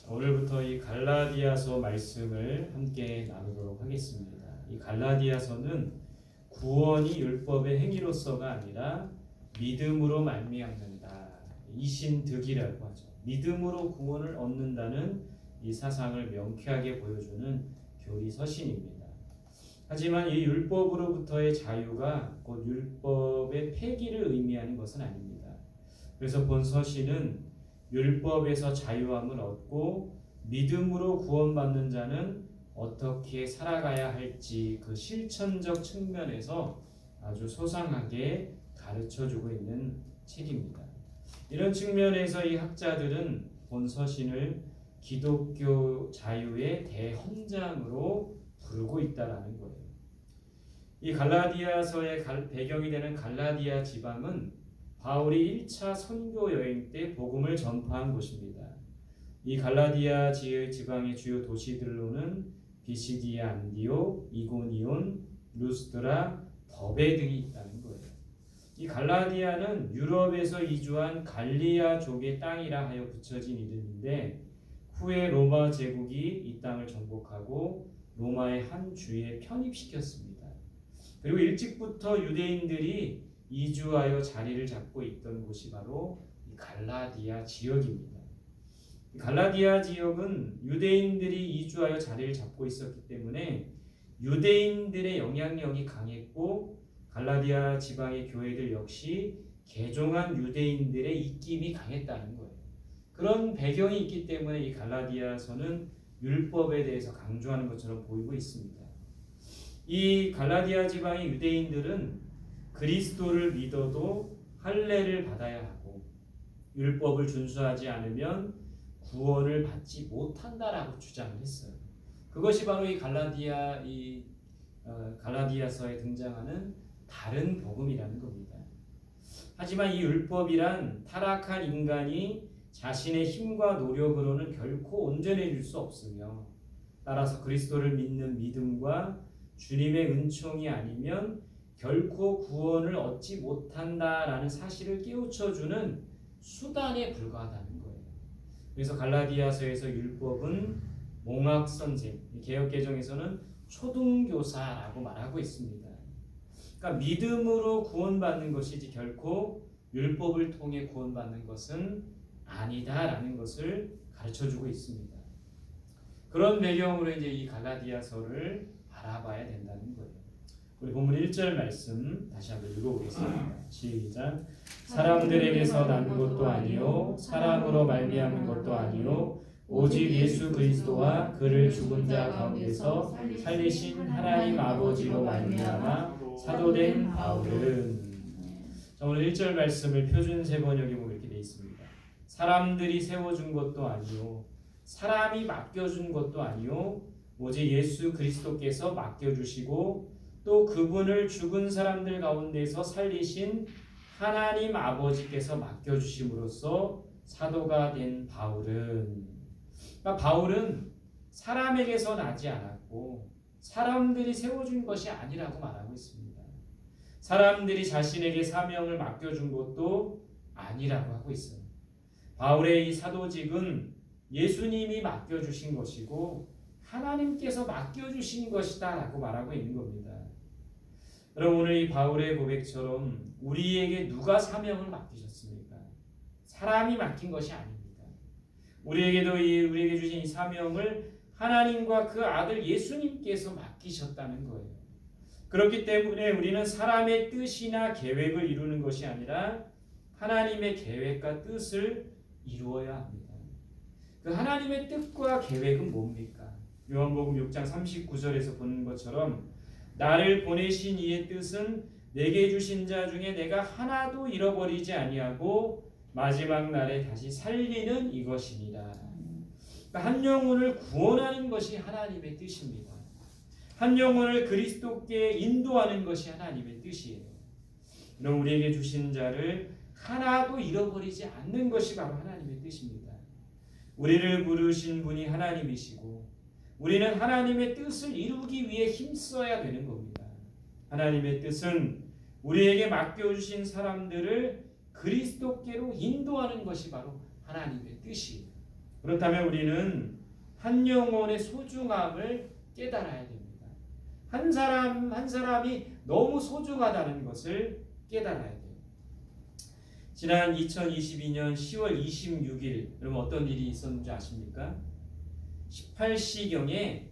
오늘부터 이 갈라디아서 말씀을 함께 나누도록 하겠습니다. 이 갈라디아서는 구원이 율법의 행위로서가 아니라 믿음으로 말미암는다. 이신득이라고 하죠. 믿음으로 구원을 얻는다는 이 사상을 명쾌하게 보여주는 교리 서신입니다. 하지만 이 율법으로부터의 자유가 곧 율법의 폐기를 의미하는 것은 아닙니다. 그래서 본 서신은 율법에서 자유함을 얻고 믿음으로 구원받는 자는 어떻게 살아가야 할지 그 실천적 측면에서 아주 소상하게 가르쳐주고 있는 책입니다. 이런 측면에서 이 학자들은 본 서신을 기독교 자유의 대헌장으로 부르고 있다라는 거예요. 이 갈라디아서의 배경이 되는 갈라디아 지방은 바울이 1차 선교 여행 때 복음을 전파한 곳입니다. 이 갈라디아 지방의 주요 도시들로는 비시디아, 안디옥, 이고니온, 루스드라, 더베 등이 있다는 거예요. 이 갈라디아는 유럽에서 이주한 갈리아족의 땅이라 하여 붙여진 이름인데 후에 로마 제국이 이 땅을 정복하고 로마의 한 주에 편입시켰습니다. 그리고 일찍부터 유대인들이 이주하여 자리를 잡고 있던 곳이 바로 이 갈라디아 지역입니다. 갈라디아 지역은 유대인들이 이주하여 자리를 잡고 있었기 때문에 유대인들의 영향력이 강했고 갈라디아 지방의 교회들 역시 개종한 유대인들의 입김이 강했다는 거예요. 그런 배경이 있기 때문에 이 갈라디아서는 율법에 대해서 강조하는 것처럼 보이고 있습니다. 이 갈라디아 지방의 유대인들은 그리스도를 믿어도 할례를 받아야 하고 율법을 준수하지 않으면 구원을 받지 못한다라고 주장을 했어요. 그것이 바로 이 갈라디아서에 등장하는 다른 복음이라는 겁니다. 하지만 이 율법이란 타락한 인간이 자신의 힘과 노력으로는 결코 온전해질 수 없으며 따라서 그리스도를 믿는 믿음과 주님의 은총이 아니면 결코 구원을 얻지 못한다라는 사실을 깨우쳐주는 수단에 불과하다는 거예요. 그래서 갈라디아서에서 율법은 몽학선생, 개역개정에서는 초등교사라고 말하고 있습니다. 그러니까 믿음으로 구원받는 것이지 결코 율법을 통해 구원받는 것은 아니다라는 것을 가르쳐주고 있습니다. 그런 배경으로 이제 이 갈라디아서를 바라봐야 된다는 거예요. 우리 본문 1절 말씀 다시 한번 읽어보겠습니다. 시작. 사람들에게서 난 것도 아니요 사람으로 말미암은 것도 아니요 오직 예수 그리스도와 그를 죽은 자 가운데서 살리신 하나님 아버지로 말미암아 사도된 바울은. 자, 오늘 1절 말씀을 표준세 번역에 보면 이렇게 되어 있습니다. 사람들이 세워준 것도 아니요 사람이 맡겨준 것도 아니요 오직 예수 그리스도께서 맡겨주시고 또 그분을 죽은 사람들 가운데서 살리신 하나님 아버지께서 맡겨주심으로써 사도가 된 바울은, 그러니까 바울은 사람에게서 나지 않았고 사람들이 세워준 것이 아니라고 말하고 있습니다. 사람들이 자신에게 사명을 맡겨준 것도 아니라고 하고 있어요. 바울의 이 사도직은 예수님이 맡겨주신 것이고 하나님께서 맡겨주신 것이다 라고 말하고 있는 겁니다. 여러분, 오늘 이 바울의 고백처럼 우리에게 누가 사명을 맡기셨습니까? 사람이 맡긴 것이 아닙니다. 우리에게 주신 이 사명을 하나님과 그 아들 예수님께서 맡기셨다는 거예요. 그렇기 때문에 우리는 사람의 뜻이나 계획을 이루는 것이 아니라 하나님의 계획과 뜻을 이루어야 합니다. 그 하나님의 뜻과 계획은 뭡니까? 요한복음 6장 39절에서 보는 것처럼 나를 보내신 이의 뜻은 내게 주신 자 중에 내가 하나도 잃어버리지 아니하고 마지막 날에 다시 살리는 이것이니라. 그러니까 한 영혼을 구원하는 것이 하나님의 뜻입니다. 한 영혼을 그리스도께 인도하는 것이 하나님의 뜻이에요. 그럼 우리에게 주신 자를 하나도 잃어버리지 않는 것이 바로 하나님의 뜻입니다. 우리를 부르신 분이 하나님이시고 우리는 하나님의 뜻을 이루기 위해 힘써야 되는 겁니다. 하나님의 뜻은 우리에게 맡겨주신 사람들을 그리스도께로 인도하는 것이 바로 하나님의 뜻이에요. 그렇다면 우리는 한 영혼의 소중함을 깨달아야 됩니다. 한 사람 한 사람이 너무 소중하다는 것을 깨달아야 돼요. 지난 2022년 10월 26일 여러분 어떤 일이 있었는지 아십니까? 18시경에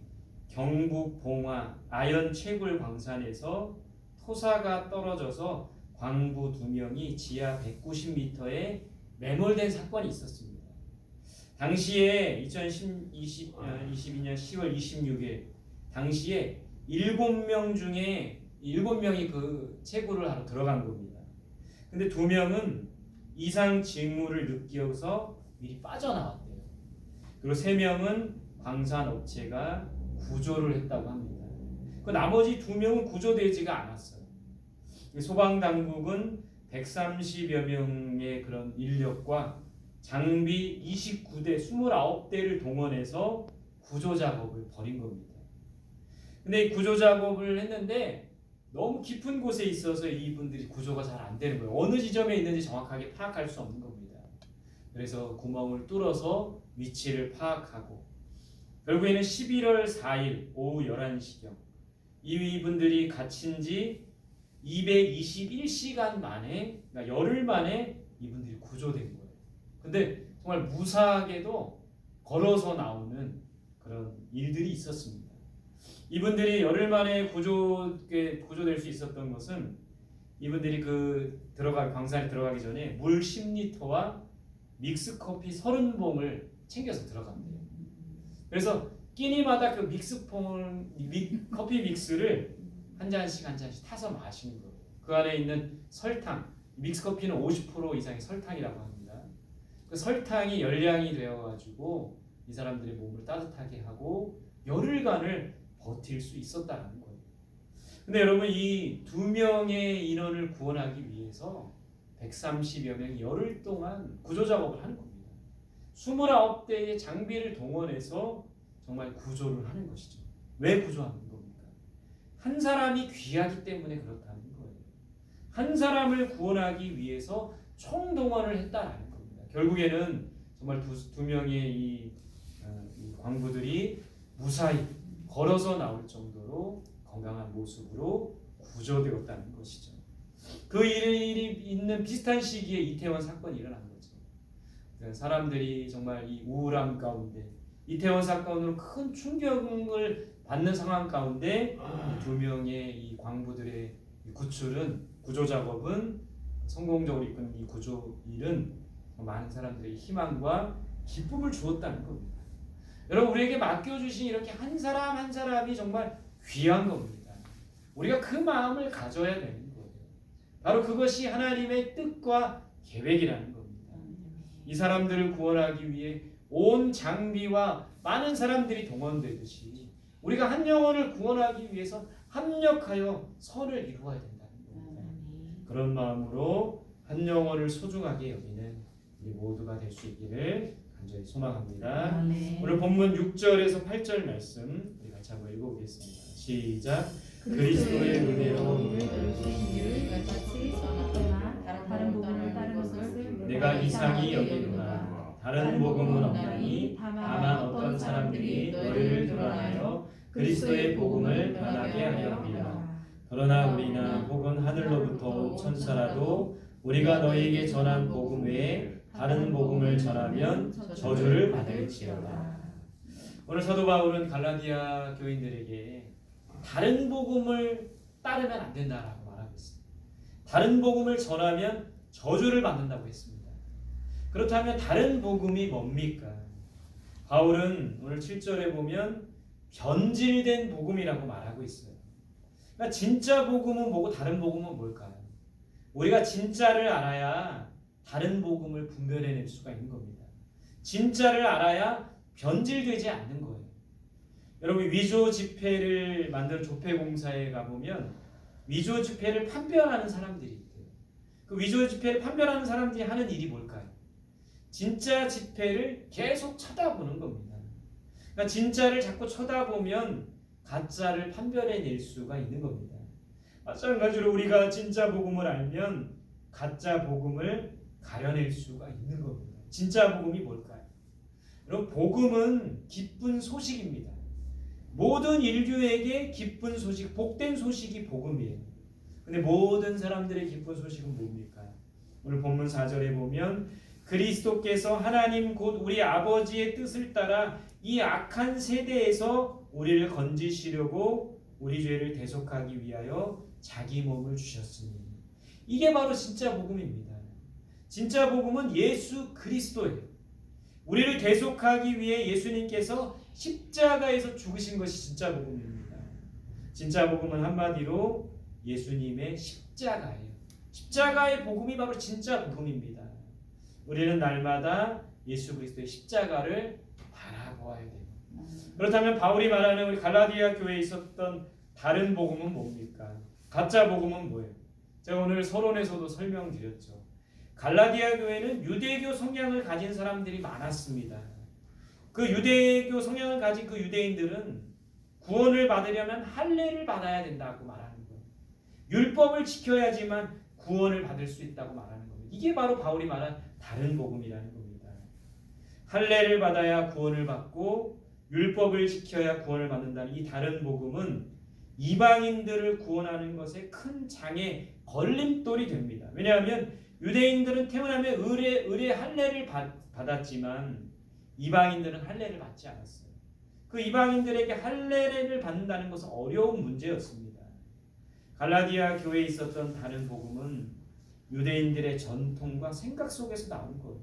경북 봉화 아연 채굴 광산에서 토사가 떨어져서 광부 2명이 지하 190m에 매몰된 사건이 있었습니다. 당시에 2022년 10월 26일 당시에 7명 중에 7명이 그 채굴을 하러 들어간 겁니다. 근데 2명은 이상 징후를 느껴서 미리 빠져나왔대요. 그리고 3명은 광산 업체가 구조를 했다고 합니다. 그 나머지 2명은 구조되지가 않았어요. 소방당국은 130여 명의 그런 인력과 장비 29대, 29대를 동원해서 구조 작업을 벌인 겁니다. 근데 이 구조 작업을 했는데 너무 깊은 곳에 있어서 이분들이 구조가 잘 안 되는 거예요. 어느 지점에 있는지 정확하게 파악할 수 없는 겁니다. 그래서 구멍을 뚫어서 위치를 파악하고 결국에는 11월 4일 오후 11시경 이분들이 갇힌 지 221시간 만에, 그러니까 열흘 만에 이분들이 구조된 거예요. 근데 정말 무사하게도 걸어서 나오는 그런 일들이 있었습니다. 이분들이 열흘 만에 구조될 수 있었던 것은 이분들이 광산에 들어가기 전에 물 10리터와 믹스커피 30봉을 챙겨서 들어간대요. 그래서 끼니마다 그 커피 믹스를 한 잔씩 타서 마시는 거예요. 그 안에 있는 설탕, 믹스커피는 50% 이상의 설탕이라고 합니다. 그 설탕이 열량이 되어가지고 이 사람들의 몸을 따뜻하게 하고 열흘간을 버틸 수 있었다는 거예요. 근데 여러분 이 2명의 인원을 구원하기 위해서 130여 명이 열흘 동안 구조 작업을 하는 겁니다. 29대의 장비를 동원해서 정말 구조를 하는 것이죠. 왜 구조하는 겁니까? 한 사람이 귀하기 때문에 그렇다는 거예요. 한 사람을 구원하기 위해서 총동원을 했다는 겁니다. 결국에는 정말 두 명의 이 광부들이 무사히 걸어서 나올 정도로 건강한 모습으로 구조되었다는 것이죠. 그 일이 있는 비슷한 시기에 이태원 사건이 일어난 거죠. 사람들이 정말 이 우울함 가운데 이태원 사건으로 큰 충격을 받는 상황 가운데 이 2명의 이 광부들의 구조 작업은 성공적으로 이끈 이 구조 일은 많은 사람들의 희망과 기쁨을 주었다는 겁니다. 여러분 우리에게 맡겨주신 이렇게 한 사람 한 사람이 정말 귀한 겁니다. 우리가 그 마음을 가져야 되는 거예요. 바로 그것이 하나님의 뜻과 계획이라는 겁니다. 이 사람들을 구원하기 위해 온 장비와 많은 사람들이 동원되듯이 우리가 한 영혼을 구원하기 위해서 합력하여 선을 이루어야 된다는 겁니다. 그런 마음으로 한 영혼을 소중하게 여기는 우리 모두가 될 수 있기를 간절히 소망합니다. 오늘 본문 6절에서 8절 말씀 우리 같이 한번 읽어보겠습니다. 시작. 그리스도의 은혜로 다른 복음을 따르는 것을 내가 이상히 여기노라. 다른 복음은 없나니 다만 어떤 사람들이 너희를 드러나여 그리스도의 복음을 변하게 하려 함이라. 그러나 우리나 혹은 하늘로부터 온 천사라도 우리가 너희에게 전한 복음 외에 다른 복음을 전하면 저주를 받을지어다. 오늘 사도 바울은 갈라디아 교인들에게 다른 복음을 따르면 안 된다라고 말하고 있습니다. 다른 복음을 전하면 저주를 받는다고 했습니다. 그렇다면 다른 복음이 뭡니까? 바울은 오늘 7절에 보면 변질된 복음이라고 말하고 있어요. 그러니까 진짜 복음은 뭐고 다른 복음은 뭘까요? 우리가 진짜를 알아야 다른 복음을 분별해낼 수가 있는 겁니다. 진짜를 알아야 변질되지 않는 거예요. 여러분 위조 지폐를 만드는 조폐공사에 가보면 위조 지폐를 판별하는 사람들이 있대요. 그 위조 지폐를 판별하는 사람들이 하는 일이 뭘까요? 진짜 지폐를 계속 쳐다보는 겁니다. 그러니까 진짜를 자꾸 쳐다보면 가짜를 판별해낼 수가 있는 겁니다. 마찬가지로 우리가 진짜 복음을 알면 가짜 복음을 가려낼 수가 있는 겁니다. 진짜 복음이 뭘까요? 여러분, 복음은 기쁜 소식입니다. 모든 인류에게 기쁜 소식, 복된 소식이 복음이에요. 근데 모든 사람들의 기쁜 소식은 뭡니까? 오늘 본문 4절에 보면 그리스도께서 하나님 곧 우리 아버지의 뜻을 따라 이 악한 세대에서 우리를 건지시려고 우리 죄를 대속하기 위하여 자기 몸을 주셨으니. 이게 바로 진짜 복음입니다. 진짜 복음은 예수 그리스도예요. 우리를 대속하기 위해 예수님께서 십자가에서 죽으신 것이 진짜 복음입니다. 진짜 복음은 한마디로 예수님의 십자가예요. 십자가의 복음이 바로 진짜 복음입니다. 우리는 날마다 예수 그리스도의 십자가를 바라보아야 돼요. 그렇다면 바울이 말하는 우리 갈라디아 교회에 있었던 다른 복음은 뭡니까? 가짜 복음은 뭐예요? 제가 오늘 서론에서도 설명드렸죠. 갈라디아 교회는 유대교 성향을 가진 사람들이 많았습니다. 그 유대교 성향을 가진 그 유대인들은 구원을 받으려면 할례를 받아야 된다고 말하는 거예요. 율법을 지켜야지만 구원을 받을 수 있다고 말하는 겁니다. 이게 바로 바울이 말한 다른 복음이라는 겁니다. 할례를 받아야 구원을 받고 율법을 지켜야 구원을 받는다는 이 다른 복음은 이방인들을 구원하는 것에 큰 장애, 걸림돌이 됩니다. 왜냐하면 유대인들은 태어나면 의례 할례를 받았지만 이방인들은 할례를 받지 않았어요. 그 이방인들에게 할례를 받는다는 것은 어려운 문제였습니다. 갈라디아 교회에 있었던 다른 복음은 유대인들의 전통과 생각 속에서 나온 거예요.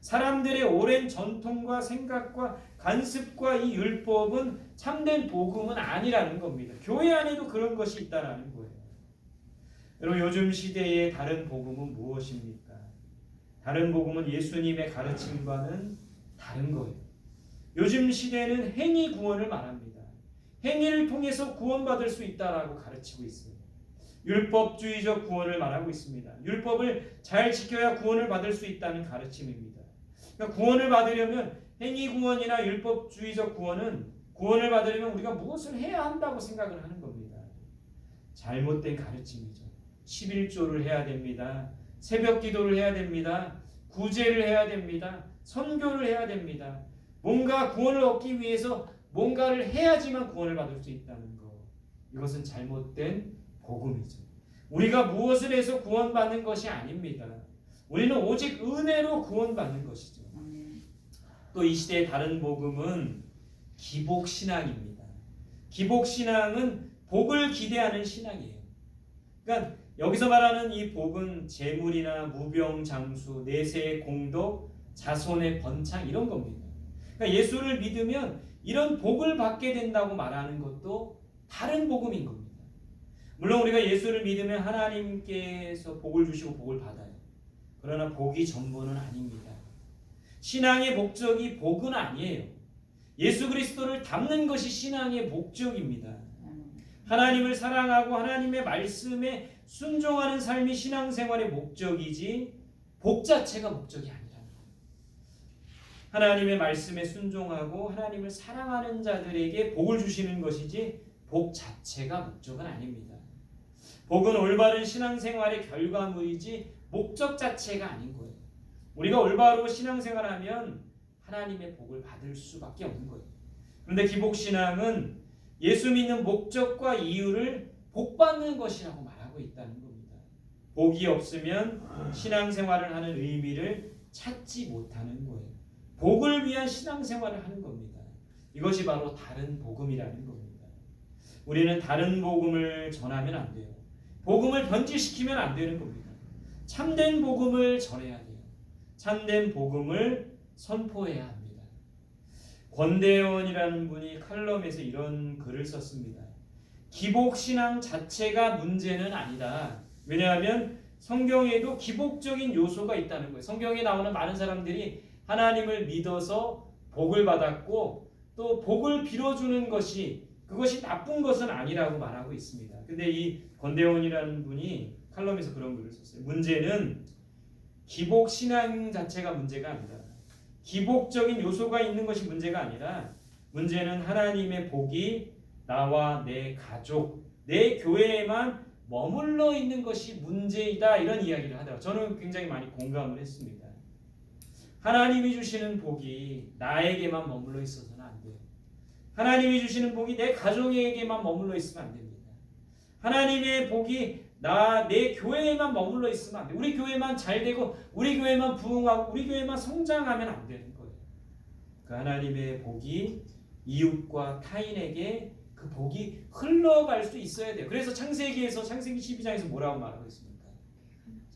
사람들의 오랜 전통과 생각과 간습과 이 율법은 참된 복음은 아니라는 겁니다. 교회 안에도 그런 것이 있다라는 거예요. 여러분, 요즘 시대의 다른 복음은 무엇입니까? 다른 복음은 예수님의 가르침과는 다른 거예요. 요즘 시대는 행위 구원을 말합니다. 행위를 통해서 구원받을 수 있다라고 가르치고 있어요. 율법주의적 구원을 말하고 있습니다. 율법을 잘 지켜야 구원을 받을 수 있다는 가르침입니다. 그러니까 구원을 받으려면 행위 구원이나 율법주의적 구원은 구원을 받으려면 우리가 무엇을 해야 한다고 생각을 하는 겁니다. 잘못된 가르침이죠. 11조를 해야 됩니다. 새벽 기도를 해야 됩니다. 구제를 해야 됩니다. 선교를 해야 됩니다. 뭔가 구원을 얻기 위해서 뭔가를 해야지만 구원을 받을 수 있다는 것. 이것은 잘못된 복음이죠. 우리가 무엇을 해서 구원받는 것이 아닙니다. 우리는 오직 은혜로 구원받는 것이죠. 또 이 시대의 다른 복음은 기복신앙입니다. 기복신앙은 복을 기대하는 신앙이에요. 그러니까 여기서 말하는 이 복은 재물이나 무병장수, 내세의 공덕, 자손의 번창 이런 겁니다. 그러니까 예수를 믿으면 이런 복을 받게 된다고 말하는 것도 다른 복음인 겁니다. 물론 우리가 예수를 믿으면 하나님께서 복을 주시고 복을 받아요. 그러나 복이 전부는 아닙니다. 신앙의 목적이 복은 아니에요. 예수 그리스도를 닮는 것이 신앙의 목적입니다. 하나님을 사랑하고 하나님의 말씀에 순종하는 삶이 신앙생활의 목적이지 복 자체가 목적이 아니라는 거예요. 하나님의 말씀에 순종하고 하나님을 사랑하는 자들에게 복을 주시는 것이지 복 자체가 목적은 아닙니다. 복은 올바른 신앙생활의 결과물이지 목적 자체가 아닌 거예요. 우리가 올바로 신앙생활하면 하나님의 복을 받을 수밖에 없는 거예요. 그런데 기복신앙은 예수 믿는 목적과 이유를 복받는 것이라고 말하고 있다는 겁니다. 복이 없으면 신앙생활을 하는 의미를 찾지 못하는 거예요. 복을 위한 신앙생활을 하는 겁니다. 이것이 바로 다른 복음이라는 겁니다. 우리는 다른 복음을 전하면 안 돼요. 복음을 변질시키면 안 되는 겁니다. 참된 복음을 전해야 돼요. 참된 복음을 선포해야 합니다. 권대원이라는 분이 칼럼에서 이런 글을 썼습니다. 기복신앙 자체가 문제는 아니다. 왜냐하면 성경에도 기복적인 요소가 있다는 거예요. 성경에 나오는 많은 사람들이 하나님을 믿어서 복을 받았고 또 복을 빌어주는 것이 그것이 나쁜 것은 아니라고 말하고 있습니다. 근데 이 권대원이라는 분이 칼럼에서 그런 글을 썼어요. 문제는 기복신앙 자체가 문제가 아니다. 기복적인 요소가 있는 것이 문제가 아니라 문제는 하나님의 복이 나와 내 가족, 내 교회에만 머물러 있는 것이 문제이다. 이런 이야기를 하더라고요. 저는 굉장히 많이 공감을 했습니다. 하나님이 주시는 복이 나에게만 머물러 있어서는 안 돼요. 하나님이 주시는 복이 내 가정에게만 머물러 있으면 안 됩니다. 하나님의 복이 내 교회에만 머물러 있으면 안 돼요. 우리 교회만 잘 되고 우리 교회만 부흥하고 우리 교회만 성장하면 안 되는 거예요. 그 하나님의 복이 이웃과 타인에게 그 복이 흘러갈 수 있어야 돼요. 그래서 창세기 12장에서 뭐라고 말하고 있습니까?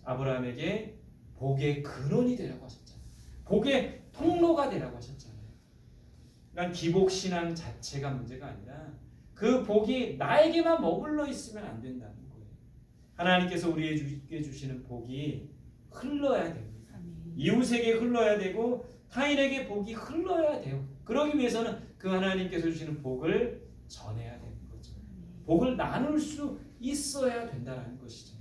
아브라함에게 복의 근원이 되라고 하셨잖아요. 복의 통로가 되라고 하셨잖아요. 그러니까 기복신앙 자체가 문제가 아니라 그 복이 나에게만 머물러 있으면 안 된다는 거예요. 하나님께서 우리에게 주시는 복이 흘러야 됩니다. 이웃에게 흘러야 되고 타인에게 복이 흘러야 돼요. 그러기 위해서는 그 하나님께서 주시는 복을 전해야 되는 거죠. 복을 나눌 수 있어야 된다는 것이죠.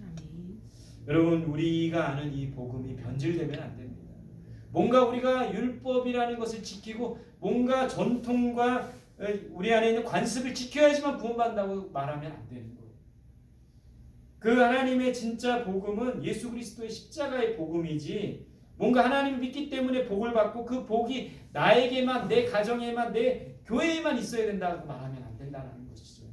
여러분, 우리가 아는 이 복음이 변질되면 안 됩니다. 뭔가 우리가 율법이라는 것을 지키고 뭔가 전통과 우리 안에 있는 관습을 지켜야지만 구원받는다고 말하면 안 되는 거예요. 그 하나님의 진짜 복음은 예수 그리스도의 십자가의 복음이지 뭔가 하나님을 믿기 때문에 복을 받고 그 복이 나에게만, 내 가정에만, 내 교회에만 있어야 된다고 말하면 안 된다는 것이죠.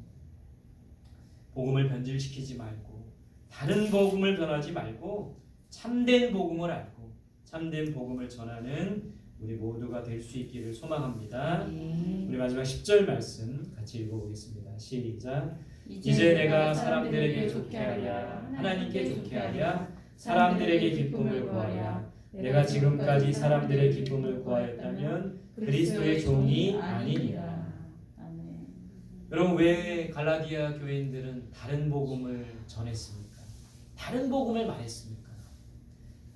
복음을 변질시키지 말고 다른 복음을 전하지 말고 참된 복음을 알고 참된 복음을 전하는 우리 모두가 될 수 있기를 소망합니다. 우리 마지막 10절 말씀 같이 읽어보겠습니다. 시작. 이제 내가 사람들에게 좋게 하랴 하나님께 좋게 하랴 사람들에게 기쁨을 구하랴 내가 지금까지 사람들의 기쁨을 구하였다면 그리스도의 종이 아니니라. 여러분, 왜 갈라디아 교인들은 다른 복음을 전했습니까? 다른 복음을 말했습니까?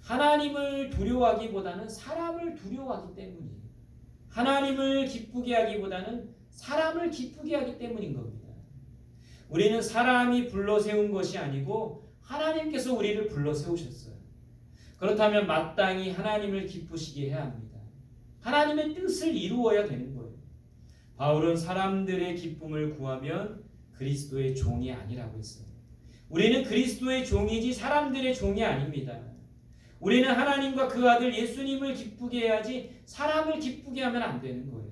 하나님을 두려워하기보다는 사람을 두려워하기 때문이에요. 하나님을 기쁘게 하기보다는 사람을 기쁘게 하기 때문인 겁니다. 우리는 사람이 불러세운 것이 아니고 하나님께서 우리를 불러세우셨어요. 그렇다면 마땅히 하나님을 기쁘시게 해야 합니다. 하나님의 뜻을 이루어야 되는 거예요. 바울은 사람들의 기쁨을 구하면 그리스도의 종이 아니라고 했어요. 우리는 그리스도의 종이지 사람들의 종이 아닙니다. 우리는 하나님과 그 아들 예수님을 기쁘게 해야지 사람을 기쁘게 하면 안 되는 거예요.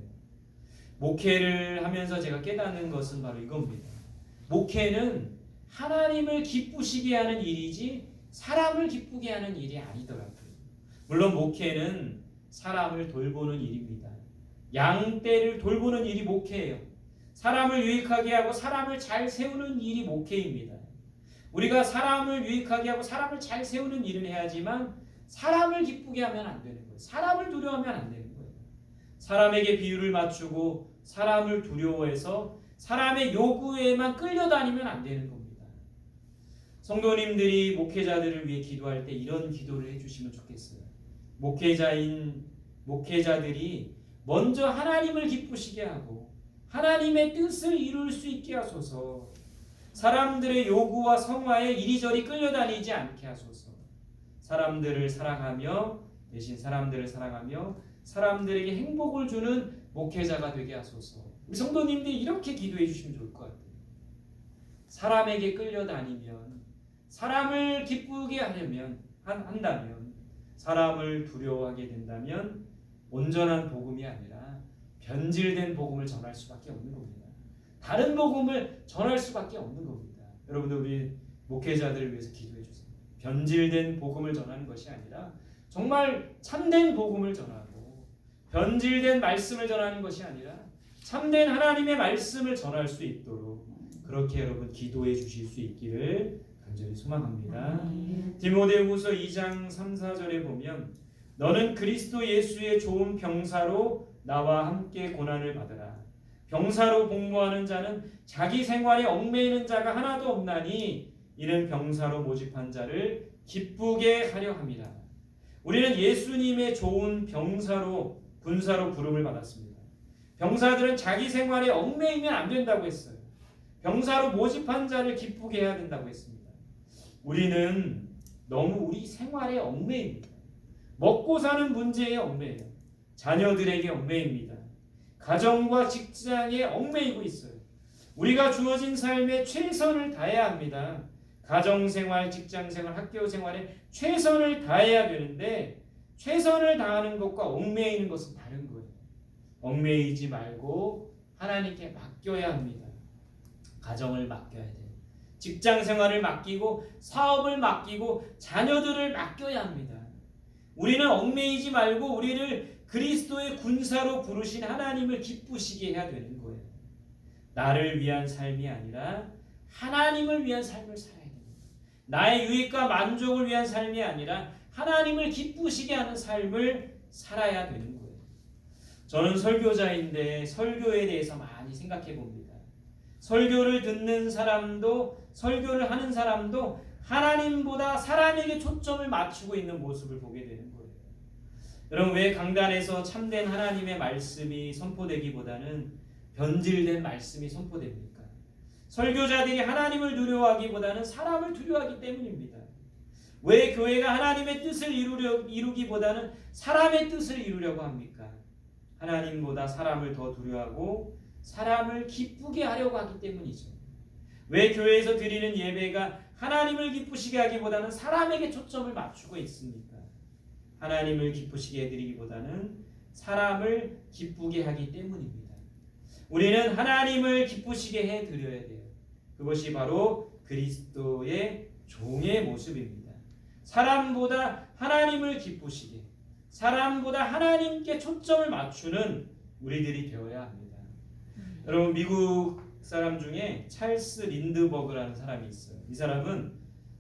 목회를 하면서 제가 깨닫는 것은 바로 이겁니다. 목회는 하나님을 기쁘시게 하는 일이지 사람을 기쁘게 하는 일이 아니더라고요. 물론 목회는 사람을 돌보는 일입니다. 양떼를 돌보는 일이 목회예요. 사람을 유익하게 하고 사람을 잘 세우는 일이 목회입니다. 우리가 사람을 유익하게 하고 사람을 잘 세우는 일은 해야지만 사람을 기쁘게 하면 안 되는 거예요. 사람을 두려워하면 안 되는 거예요. 사람에게 비유를 맞추고 사람을 두려워해서 사람의 요구에만 끌려다니면 안 되는 겁니다. 성도님들이 목회자들을 위해 기도할 때 이런 기도를 해주시면 좋겠어요. 목회자들이 먼저 하나님을 기쁘시게 하고 하나님의 뜻을 이룰 수 있게 하소서. 사람들의 요구와 성화에 이리저리 끌려다니지 않게 하소서. 사람들을 사랑하며 대신 사람들을 사랑하며 사람들에게 행복을 주는 목회자가 되게 하소서. 우리 성도님들이 이렇게 기도해 주시면 좋을 것 같아요. 사람에게 끌려다니면 사람을 기쁘게 하려면 한다면 사람을 두려워하게 된다면 온전한 복음이 아니라 변질된 복음을 전할 수밖에 없는 겁니다. 다른 복음을 전할 수밖에 없는 겁니다. 여러분들 우리 목회자들을 위해서 기도해 주세요. 변질된 복음을 전하는 것이 아니라 정말 참된 복음을 전하고 변질된 말씀을 전하는 것이 아니라 참된 하나님의 말씀을 전할 수 있도록 그렇게 여러분 기도해 주실 수 있기를 간절히 소망합니다. 디모데후서 2장 3, 4절에 보면 너는 그리스도 예수의 좋은 병사로 나와 함께 고난을 받으라. 병사로 복무하는 자는 자기 생활에 얽매이는 자가 하나도 없나니 이는 병사로 모집한 자를 기쁘게 하려 함이라. 우리는 예수님의 좋은 병사로 군사로 부름을 받았습니다. 병사들은 자기 생활에 얽매이면 안 된다고 했어요. 병사로 모집한 자를 기쁘게 해야 된다고 했습니다. 우리는 너무 우리 생활에 얽매입니다. 먹고 사는 문제에 얽매여요. 자녀들에게 얽매입니다. 가정과 직장에 얽매이고 있어요. 우리가 주어진 삶에 최선을 다해야 합니다. 가정생활, 직장생활, 학교생활에 최선을 다해야 되는데 최선을 다하는 것과 얽매이는 것은 다른 거예요. 얽매이지 말고 하나님께 맡겨야 합니다. 가정을 맡겨야 돼요. 직장 생활을 맡기고 사업을 맡기고 자녀들을 맡겨야 합니다. 우리는 얽매이지 말고 우리를 그리스도의 군사로 부르신 하나님을 기쁘시게 해야 되는 거예요. 나를 위한 삶이 아니라 하나님을 위한 삶을 살아야 됩니다. 나의 유익과 만족을 위한 삶이 아니라 하나님을 기쁘시게 하는 삶을 살아야 되는 거예요. 저는 설교자인데 설교에 대해서 많이 생각해 봅니다. 설교를 듣는 사람도 설교를 하는 사람도 하나님보다 사람에게 초점을 맞추고 있는 모습을 보게 되는 거예요. 여러분, 왜 강단에서 참된 하나님의 말씀이 선포되기보다는 변질된 말씀이 선포됩니까? 설교자들이 하나님을 두려워하기보다는 사람을 두려워하기 때문입니다. 왜 교회가 하나님의 뜻을 이루기보다는 사람의 뜻을 이루려고 합니까? 하나님보다 사람을 더 두려워하고 사람을 기쁘게 하려고 하기 때문이죠. 왜 교회에서 드리는 예배가 하나님을 기쁘시게 하기보다는 사람에게 초점을 맞추고 있습니까? 하나님을 기쁘시게 해드리기보다는 사람을 기쁘게 하기 때문입니다. 우리는 하나님을 기쁘시게 해드려야 돼요. 그것이 바로 그리스도의 종의 모습입니다. 사람보다 하나님을 기쁘시게, 사람보다 하나님께 초점을 맞추는 우리들이 되어야 합니다. 여러분, 미국 사람 중에 찰스 린드버그라는 사람이 있어요. 이 사람은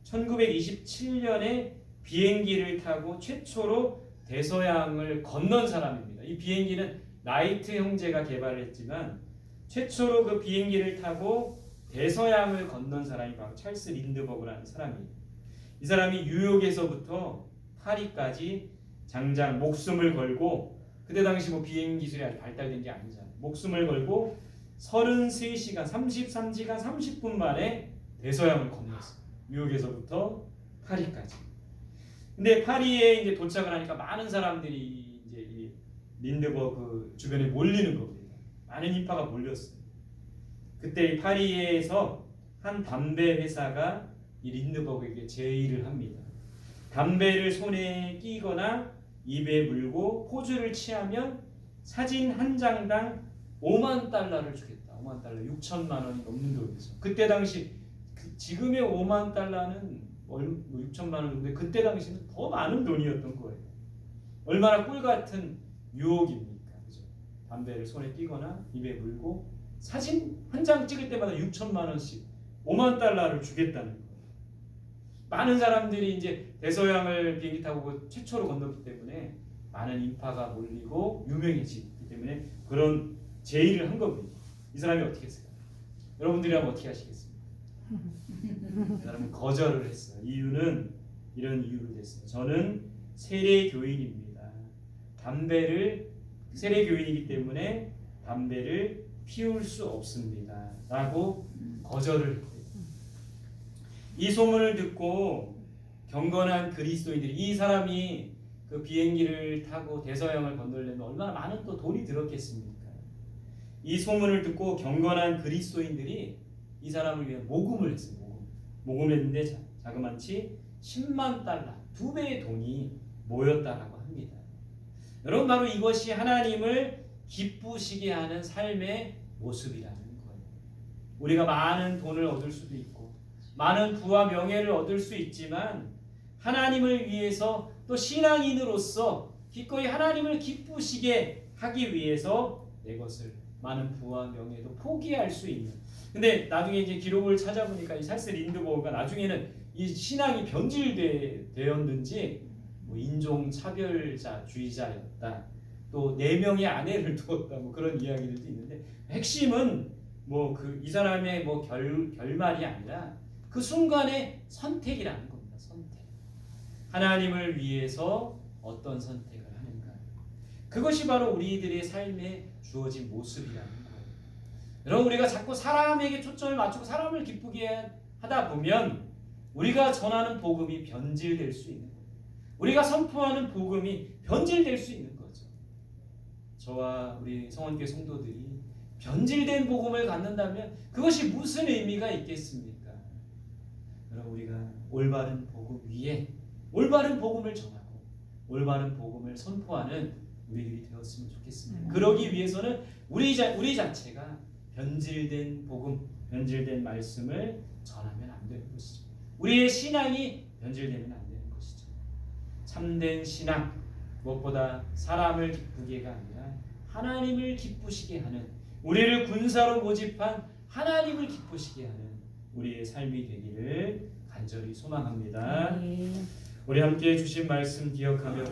1927년에 비행기를 타고 최초로 대서양을 건넌 사람입니다. 이 비행기는 라이트 형제가 개발을 했지만 최초로 그 비행기를 타고 대서양을 건넌 사람이 바로 찰스 린드버그라는 사람이에요. 이 사람이 뉴욕에서부터 파리까지 장장 목숨을 걸고, 그때 당시 뭐 비행 기술이 아직 발달된 게 아니잖아요. 목숨을 걸고 33시간 30분 만에 대서양을 건넜어요. 뉴욕에서부터 파리까지. 근데 파리에 이제 도착을 하니까 많은 사람들이 이제 이 린드버그 주변에 몰리는 겁니다. 많은 인파가 몰렸어요. 그때 이 파리에서 한 담배 회사가 이 린드버그에게 제의를 합니다. 담배를 손에 끼거나 입에 물고 포즈를 취하면 사진 한 장당 5만 달러를 주겠다. 5만 달러, 6천만 원이 넘는 돈이죠. 그때 당시 지금의 5만 달러는 6천만 원인데 그때 당시는 더 많은 돈이었던 거예요. 얼마나 꿀 같은 유혹입니까? 그죠? 담배를 손에 끼거나 입에 물고 사진 한 장 찍을 때마다 6천만 원씩 5만 달러를 주겠다는 거예요. 많은 사람들이 이제 대서양을 비행기 타고 최초로 건넜기 때문에 많은 인파가 몰리고 유명해지기 때문에 그런 제의를 한 겁니다. 이 사람이 어떻게 했을까요? 여러분들이라면 어떻게 하시겠습니까? 이 사람은 거절을 했어요. 이유는 이런 이유로 됐어요. 저는 세례교인입니다. 세례교인이기 때문에 담배를 피울 수 없습니다. 라고 거절을 했대요. 이 소문을 듣고 경건한 그리스도인들이, 이 사람이 그 비행기를 타고 대서양을 건너려면 얼마나 많은 또 돈이 들었겠습니까? 이 소문을 듣고 경건한 그리스도인들이 이 사람을 위해 모금을 했어요. 모금했는데 자그마치 10만 달러, 2배의 돈이 모였다라고 합니다. 여러분, 바로 이것이 하나님을 기쁘시게 하는 삶의 모습이라는 거예요. 우리가 많은 돈을 얻을 수도 있고 많은 부와 명예를 얻을 수 있지만 하나님을 위해서 또 신앙인으로서 기꺼이 하나님을 기쁘시게 하기 위해서 내 것을, 많은 부와 명예도 포기할 수 있는. 근데 나중에 이제 기록을 찾아보니까 이 찰스 린드버그가 나중에는 이 신앙이 변질되었는지 뭐 인종 차별주의자였다. 또 4명의 아내를 두었다. 뭐 그런 이야기들도 있는데 핵심은 뭐 이 사람의 뭐 결말이 아니라 그 순간의 선택이라는 겁니다. 선택. 하나님을 위해서 어떤 선택을 하는가. 그것이 바로 우리들의 삶에 주어진 모습이라는 거예요. 여러분, 우리가 자꾸 사람에게 초점을 맞추고 사람을 기쁘게 하다 보면 우리가 전하는 복음이 변질될 수 있는 거예요. 우리가 선포하는 복음이 변질될 수 있는 거죠. 저와 우리 성원교회 성도들이 변질된 복음을 갖는다면 그것이 무슨 의미가 있겠습니까? 여러분, 우리가 올바른 복음 위에 올바른 복음을 전하고 올바른 복음을 선포하는 우리들이 되었으면 좋겠습니다. 그러기 위해서는 우리 자체가 변질된 복음, 변질된 말씀을 전하면 안 되는 것이죠. 우리의 신앙이 변질되면 안 되는 것이죠. 참된 신앙, 무엇보다 사람을 기쁘게가 아니라 하나님을 기쁘시게 하는, 우리를 군사로 모집한 하나님을 기쁘시게 하는 우리의 삶이 되기를 간절히 소망합니다. 우리 함께 주신 말씀 기억하며